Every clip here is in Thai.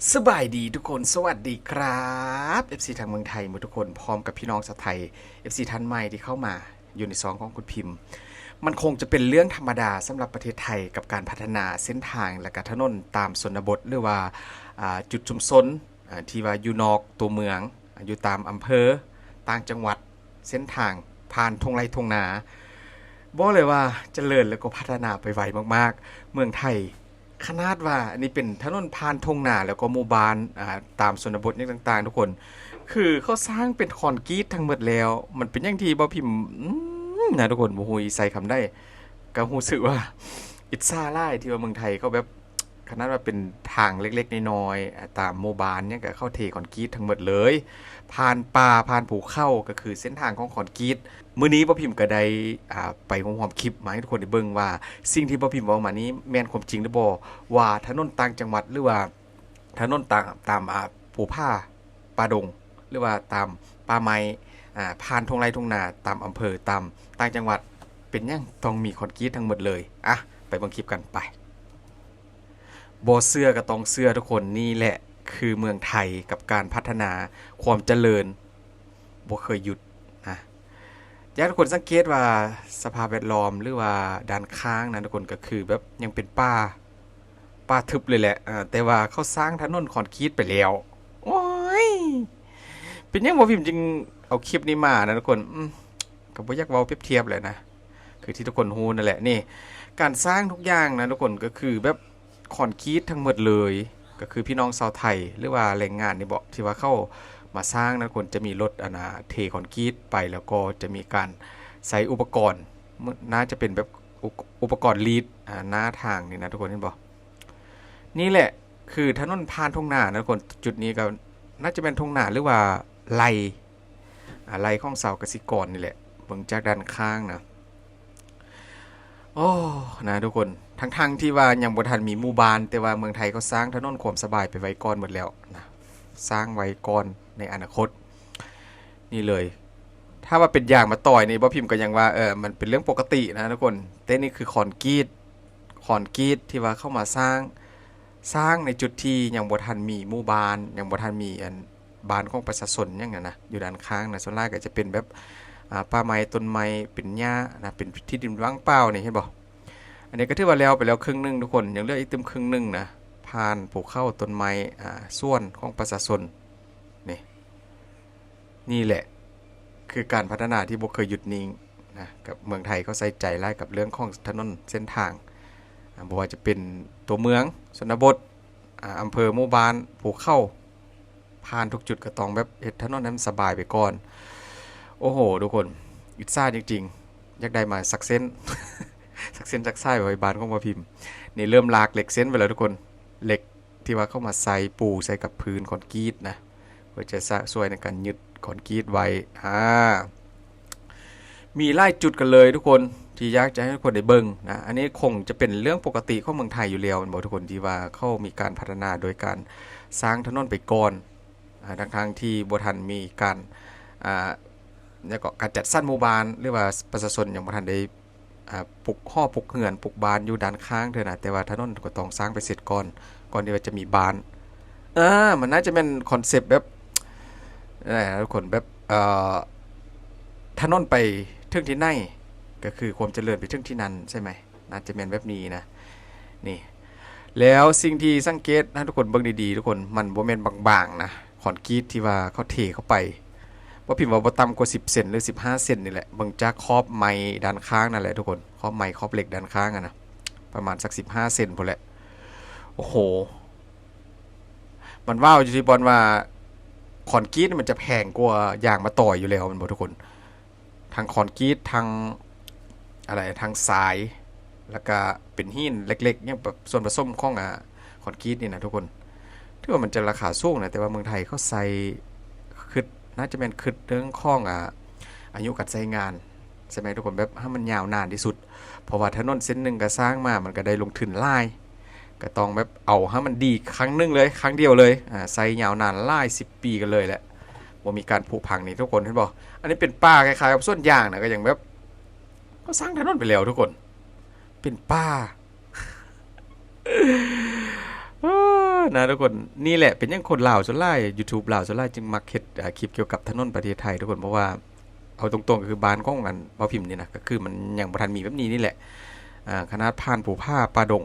สบายดีทุกคนสวัสดีครับ FC ทางเมืองไทยหมดทุกคนพร้อมกับพี่น้องชาวไทย FC ท่านใหม่ที่เข้ามาอยู่ในซองของคุณพิมพ์มันคงจะเป็นเรื่องธรรมดาสำหรับประเทศไทยกับการพัฒนาเส้นทางและก็ถนนตามชนบทหรือว่าจุดชุมชนที่ว่าอยู่นอกตัวเมืองอยู่ตามอำเภอต่างจังหวัดเส้นทางผ่านทงไร่ทงนาบอกเลยว่าเจริญแล้วก็พัฒนาไปไวมากๆเมืองไทย ขนาดว่าอันนี้เป็นถนนพานทงนาแล้วก็หมู่บ้านตามชนบทนี่ต่างๆทุกคนคือเขาสร้างเป็นคอนกรีตทั้งหมดแล้วมันเป็นอย่างที่บ่พิมพ์นะทุกคนบ่ฮู้ใส่คำได้ก็รู้สึกว่าอิจฉาหลายที่ว่าเมืองไทยเขาแบบขนาดว่าเป็นทางเล็กๆน้อยๆตามหมู่บ้านเนี่ยก็เข้าเทคอนกรีตทั้งหมดเลยผ่านป่าผ่านภูเขาก็คือเส้นทางของคอนกรีต มื้อนี้บ่พิมพ์ก็ได้ไปพร้อมๆคลิปมาให้ทุกคนได้เบิ่งว่าสิ่งที่บ่พิมพ์เว้ามานี้แม่นความจริงหรือบ่ว่าถนนต่างจังหวัดหรือว่าถนนต่างตามภูผาป่าดงหรือว่าตามป่าไม้ผ่านทงไร่ทงนาตามอำเภอตามต่างจังหวัดเป็นหยังต้องมีคอนกรีตทั้งหมดเลยไปเบิ่งคลิปกันไปบ่เชื่อก็ต้องเชื่อทุกคนนี่แหละคือเมืองไทยกับการพัฒนาความเจริญบ่เคยหยุดนะ อยากให้ทุกคนสังเกตว่าสภาพแวดล้อมหรือว่าด้านข้างนะทุกคนก็คือแบบยังเป็นป่าทึบเลยแหละแต่ว่าเขาสร้างถนนคอนกรีตไปแล้วโอ้ยเป็นยังบ่พิมพ์จึงเอาคลิปนี้มานะทุกคนก็บ่อยากเว้าเปรียบเทียบเลยนะคือที่ทุกคนฮู้นั่นแหละนี่การสร้างทุกอย่างนะทุกคนก็คือแบบคอนกรีตทั้งหมดเลยก็คือพี่น้องชาวไทยหรือว่าแรงงานนี่บ่ที่ว่าเข้า มาสร้างนะคนจะมีรถเทคอนกรีตไปแล้วก็จะมีการใส่อุปกรณ์น่าจะเป็นแบบอุปกรณ์ลีดหน้าทางนี่นะทุกคนเห็นบอกนี่แหละคือถนนพานทุ่งนานะทุกคนจุดนี้ก็น่าจะเป็นทุ่งนาหรือว่าไร่ของสาวกสิกรนี่แหละเบิ่งจากด้านข้างนะโอ้นะทุกคนทั้งที่ว่ายังบ่ทันมีหมู่บ้านแต่ว่าเมืองไทยก็สร้างถนนความสบายไปไว้ก่อนหมดแล้วนะสร้างไว้ก่อนในอนาคตนี่เลย ถ้าว่าเป็นอย่างมาต่อยนี่บ่พิมพ์ก็ยังว่ามันเป็นเรื่องปกตินะทุกคนแต่นี่คือคอนกรีตที่ว่าเข้ามาสร้างในจุดที่ยังบ่ทันมีหมู่บ้านยังบ่ทันมีบ้านของประชาชนอย่างนั้นนะอยู่ด้านข้างนะส่วนมากก็จะเป็นแบบป่าไม้ต้นไม้เป็นหญ้านะเป็นที่ดินว่างเปล่านี่เห็นบ่อันนี้ก็ถือว่าแล้วไปแล้วครึ่งนึงทุกคนยังเหลืออีกเต็มครึ่งนึงนะผ่านปลูกข้าวต้นไม้ส่วนของประชาชนนี่นี่แหละ คือการพัฒนาที่บ่เคยหยุดนิ่งนะกับเมืองไทยก็ใส่ใจไล่กับเรื่องของถนนเส้นทางบ่ว่าจะเป็นตัวเมืองชนบทอำเภอหมู่บ้านภูเขาผ่านทุกจุดก็ต้องแบบเฮ็ดถนนให้มันสบายไปก่อนโอ้โหทุกคนอิจฉาจริงๆอยากได้มาสักเส้นสักเส้นสักไส้ไว้บ้านของบ่พิมพ์นี่เริ่มลากเหล็กเส้นไปแล้วทุกคนเหล็กที่ว่าเข้ามาใส่ปูใส่กับพื้นคอนกรีตนะเพื่อจะช่วยในการยึดคอนกรีตไว้มีหลายจุดกันเลยทุกคนที่อยากจะให้ทุกคนได้เบิ่งนะอันนี้คงจะเป็นเรื่องปกติของเมืองไทยอยู่แล้วบอกทุกคนที่ว่าเขามีการพัฒนาโดยการสร้างถนนไปก่อนทั้งที่บ่ทันมีการอ่าแล้วก็การจัดสรรหมู่บ้านหรือว่าประชาชนยังบ่ทันได้ปลูกหอปลูกเรือนปลูกบ้านอยู่ด้านข้างเท่านะแต่ว่าถนนก็ต้องสร้างไปเสร็จก่อนที่ว่าจะมีบ้านมันน่าจะเป็นคอนเซปต์แบบทุกคนแบบถนนไปถึงที่ไหนก็คือความเจริญไปถึงที่นั่นใช่ไหมน่าจะเป็นแบบนี้นะนี่แล้วสิ่งที่สังเกตนะทุกคนเบิ่งดีๆทุกคนมันบ่แม่นบางๆนะคอนกรีตที่ว่าเขาเทเข้าไปว่าพิมพ์ว่าบ่ต่ำกว่า10เซนหรือ15เซนนี่แหละเบิ่งจากขอบไม้ด้านข้างนั่นแหละทุกคนขอบไม้ขอบเหล็กด้านข้างนะประมาณสัก15เซนพุ่นแหละโอ้โหมันว้าวอยู่ที่บอลว่าคอนกรีตมันจะแพงกว่าอย่างมาต่อยอยู่แล้วมันบ่ทุกคน ทางคอนกรีตทางอะไรทางสายแล้วก็เป็นหินเล็กๆเนี่ยแบบส่วนผสมของคอนกรีตนี่นะทุกคนถือว่ามันจะราคาสูงนะแต่ว่าเมืองไทยเขาใส่คือน่าจะเป็นคือเรื่องของอายุการใช้งานใช่ไหมทุกคนแบบให้มันยาวนานที่สุดเพราะว่าถนนเส้นหนึ่งก็สร้างมามันก็ได้ลงทุนหลายก็ต้องแบบเอาให้มันดีครั้งหนึงเลยครั้งเดียวเลยใส่ยาวนานหลาย10 ปีกันเลยแหละว่ามีการผุพังนี่ทุกคนเห็นบ่อันนี้เป็นป่าคล้ายๆกับส่วนยางนะก็อย่างแบบก็สร้างถนนไปแล้วทุกคนเป็นป่า นะทุกคนนี่แหละเป็นยังคนลาวส่วนหลาย YouTube ลาวส่วนหลายจึงมักเฮ็ดคลิปเกี่ยวกับถนนประเทศไทยทุกคนเพราะว่าเอาตรงๆก็คือบ้านของอันเบาพิมพ์นี่นะก็คือมันยังบ่ทันมีแบบนี้นี่แหละขนาดผ่านภูผาป่าดง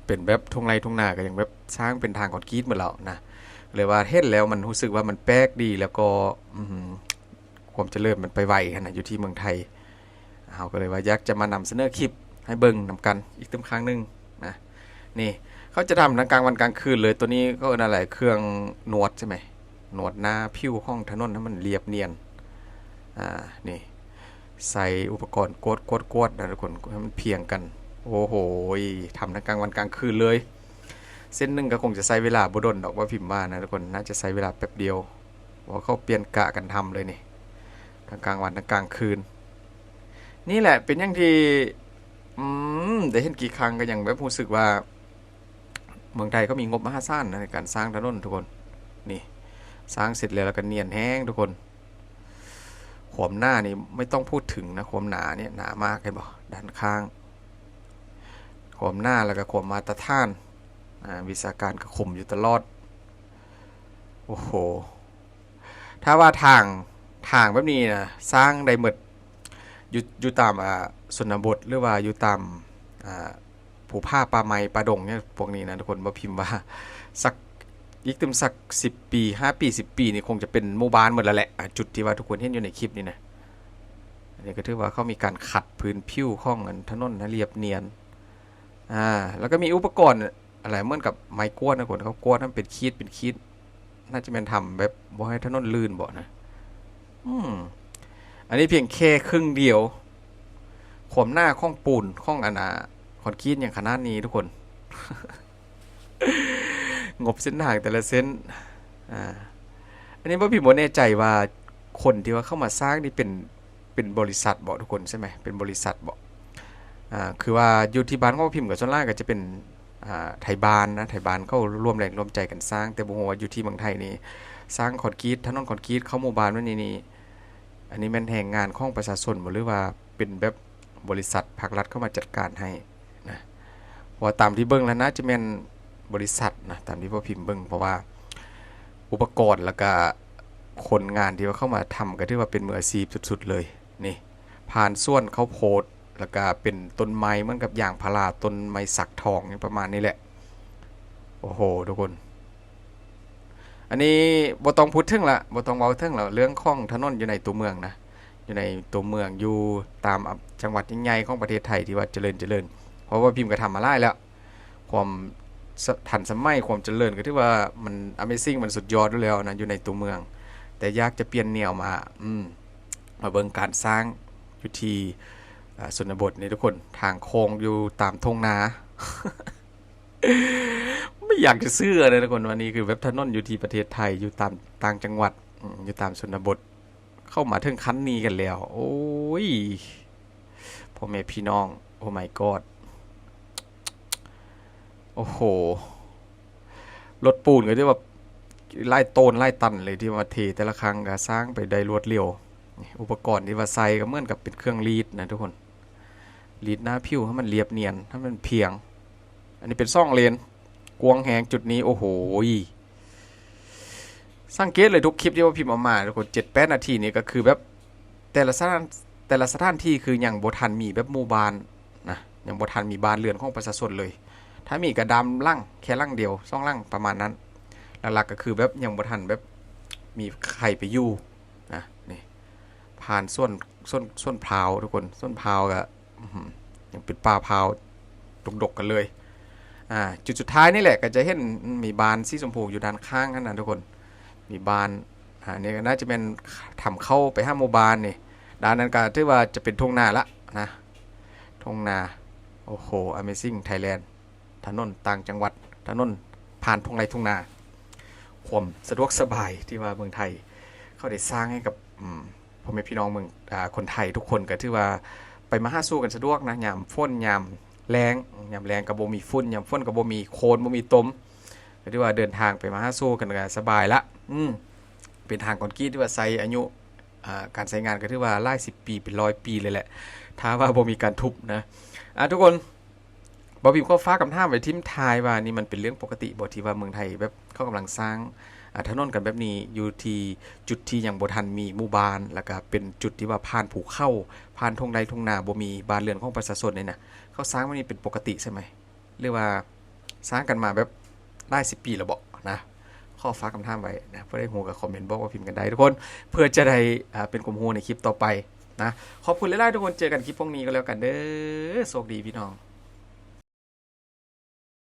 เป็นแบบทุ่งไร่ทุ่งนาก็ยังแบบสร้างเป็นทางคอนกรีตหมดแล้วนะเลยว่าเห็นแล้วมันรู้สึกว่ามันแปลกดีแล้วก็ความเจริญมันไปไวขนาดอยู่ที่เมืองไทยเราก็เลยว่าอยากจะมานำเสนอคลิปให้เบิ่งนำกันอีกตึ้มครั้งนึงนะนี่เขาจะทำทั้งกลางวันกลางคืนเลยตัวนี้ก็นั่นแหละเครื่องนวดใช่ไหมนวดหน้าผิวห้องถนนให้มันเรียบเนียนนี่ใส่อุปกรณ์กดนะทุกคนให้มันเพียงกันโอ้โหทำทั้งกลางวันกลางคืนเลยเส้นหนึ่งก็คงจะใช้เวลาบ่ดนดอกว่าพิมพ์ว่านะทุกคนน่าจะใช้เวลาแป๊บเดียวเพราะเขาเปลี่ยนกะกันทำเลยนี่ทั้งกลางวันทั้งกลางคืนนี่แหละเป็นอย่างที่ได้เห็นกี่ครั้งก็ยังแบบรู้สึกว่าเมืองไทยเขามีงบมหาศาลในการสร้างถนนทุกคนนี่สร้างเสร็จแล้วก็เนียนแห้งทุกคนความหน้านี่ไม่ต้องพูดถึงนะความหนาเนี่ยหนามากเห็นบ่ด้านข้างความหน้าแล้วก็ความมาตรฐานวิชาการก็คมอยู่ตลอดโอ้โหถ้าว่าทางแบบนี้นะสร้างได้หมดอยู่ตามชนบทหรือว่าอยู่ตามภูผาป่าไม้ป่าดงเนี่ยพวกนี้นะทุกคนมาพิมพ์ว่าสักอีกตึมสัก10 ปี5 ปี10 ปีนี่คงจะเป็นหมู่บ้านหมดแล้วแหละจุดที่ว่าทุกคนเห็นอยู่ในคลิปนี่นะอันนี้ก็ถือว่าเขามีการขัดพื้นผิวห้องถนนนะเรียบเนียนแล้วก็มีอุปกรณ์อะไรเหมือนกับไม้กวาดนะคนเขากวาดนั่นเป็นคีดน่าจะเป็นทำแบบบ่ให้ถนนลื่นบ่นะอันนี้เพียงแค่ครึ่งเดียวขวมหน้าข้องปูนข้องคอนกรีตอย่างขนาดนี้ทุกคน งบเส้นทางแต่ละเส้นอันนี้ว่าพี่โมแน่ใจว่าคนที่ว่าเข้ามาสร้างนี่เป็นบริษัทบ่ทุกคนใช่ไหมเป็นบริษัทบ่คือว่าอยู่ที่บ้านของพิมพ์กับส่วนล่างก็จะเป็นไทยบ้านนะไทยบ้านเขาร่วมแรงร่วมใจกันสร้างแต่บ่ฮู้ว่าอยู่ที่เมืองไทยนี่สร้างคอนกรีตถนนคอนกรีตเข้าหมู่บ้านว่านี่อันนี้แม่นแห่งงานของประชาชนบ่หรือว่าเป็นแบบบริษัทภาครัฐเข้ามาจัดการให้นะเพราะตามที่เบิ่งแล้วนะจะแม่นบริษัทนะตามที่พ่อพิมพ์เบิ่งเพราะว่าอุปกรณ์แล้วก็คนงานที่ว่าเข้ามาทำก็ถือว่าเป็นมืออาชีพสุดๆเลยนี่ผ่านส่วนข้าวโพดแล้วก็เป็นต้นไม้เหมือนกับอย่างพาราต้นไม้สักทองประมาณนี้แหละโอ้โหทุกคนอันนี้บ่ต้องพูดถึงละบ่ต้องเว้าถึงแล้วเรื่องของถนนอยู่ในตัวเมืองนะอยู่ในตัวเมืองอยู่ตามจังหวัดใหญ่ๆของประเทศไทยที่ว่าเจริญเพราะว่าพิมพ์ก็ทำมาหลายแล้วความทันสมัยความเจริญก็ถือว่ามัน Amazing มันสุดยอดด้วยแล้วนะอยู่ในตัวเมืองแต่อยากจะเปลี่ยนแนวมาเบิ่งการสร้างอยู่ที่ชนบทนี่ทุกคนทางโค้งอยู่ตามทุ่งนา ไม่อยากจะเชื่อเลยทุกคนวันนี้คือเว็บถนนอยู่ที่ประเทศไทยอยู่ตามต่างจังหวัดอยู่ตามชนบทเข้ามาถึงขั้นนี้กันแล้วโอ้ยพ่อแม่พี่น้องโอ้ my god โอ้โหรถปูนก็ที่ว่าไล่ต้นไล่ตันเลยที่มาเทแต่ละครั้งก็สร้างไปได้รวดเร็วอุปกรณ์ที่ว่าใส่ก็เหมือนกับเป็นเครื่องรีดนะทุกคนรีดหน้าผิวให้มันเรียบเนียนให้มันเพียงอันนี้เป็นซ่องเลนกวงแหงจุดนี้โอ้โหสังเกตเลยทุกคลิปที่ว่าพิมพ์ออกมาทุกคน7-8 นาทีนี้ก็คือแบบแต่ละสถานที่คืออย่างบ่ทันมีแบบหมู่บ้านนะอย่างบ่ทันมีบ้านเรือนของประชาชนเลยถ้ามีกระดำลั่งแค่ลั่งเดียว2 ลั่งประมาณนั้นหลักๆก็คือแบบยังบ่ทันแบบมีใครไปอยู่นะนี่ผ่านส้นพร้าวทุกคนส้นพร้าวก็ยังเป็นป่าพร้าวดกๆกันเลยจุดสุดท้ายนี่แหละก็จะเห็นมีบานสีชมพูอยู่ด้านข้างนั่นนะทุกคนมีบานนี่ก็น่าจะเป็นทำเข้าไปห้าหมู่บ้านนี่ด้านนั้นก็ถือว่าจะเป็นทุ่งนาละนะทุ่งนาโอ้โห Amazing Thailand ถนนต่างจังหวัดถนนผ่านทุ่งไร่ทุ่งนาความสะดวกสบายที่ว่าเมืองไทยเขาได้สร้างให้กับพ่อแม่พี่น้องเมืองคนไทยทุกคนก็ถือว่าไปมาหาสู้กันสะดวกนะยามฝนยามแรงก็บ่มีฝุ่นยามฝนก็บ่มีโคลนบ่มีตมก็ถือว่าเดินทางไปมาหาสู้กันก็สบายละเป็นทางคอนกรีตที่ว่าใช้อายุการใช้งานก็ถือว่าหลาย10 ปีเป็น100 ปีเลยแหละถ้าว่าบ่มีการทุบนะทุกคน บอบิมก็ฟ้ากับท่ามไว้ทิมทายว่านี่มันเป็นเรื่องปกติบ่ที่ว่าเมืองไทยแบบเขากำลังสร้างถนนกันแบบนี้อยู่ที่จุดที่ยังบ่ทันมีหมู่บ้านแล้วก็เป็นจุดที่ว่าผ่านภูเขาผ่านทงไดทงนาบ่มีบ้านเรือนของประชาชนนี่นะเขาสร้างมันนี่เป็นปกติใช่ไหมหรือว่าสร้างกันมาแบบได้10 ปีแล้วบ่นะข้อฟ้ากับท่ามไว้นะเพื่อได้ฮู้ก็คอมเมนต์บอกว่าพิมพ์กันได้ทุกคนเพื่อจะได้เป็นความรู้ในคลิปต่อไปนะขอบคุณหลายๆทุกคนเจอกันคลิปพวกนี้ก็แล้วกันเด้อโชคดีพี่น้อง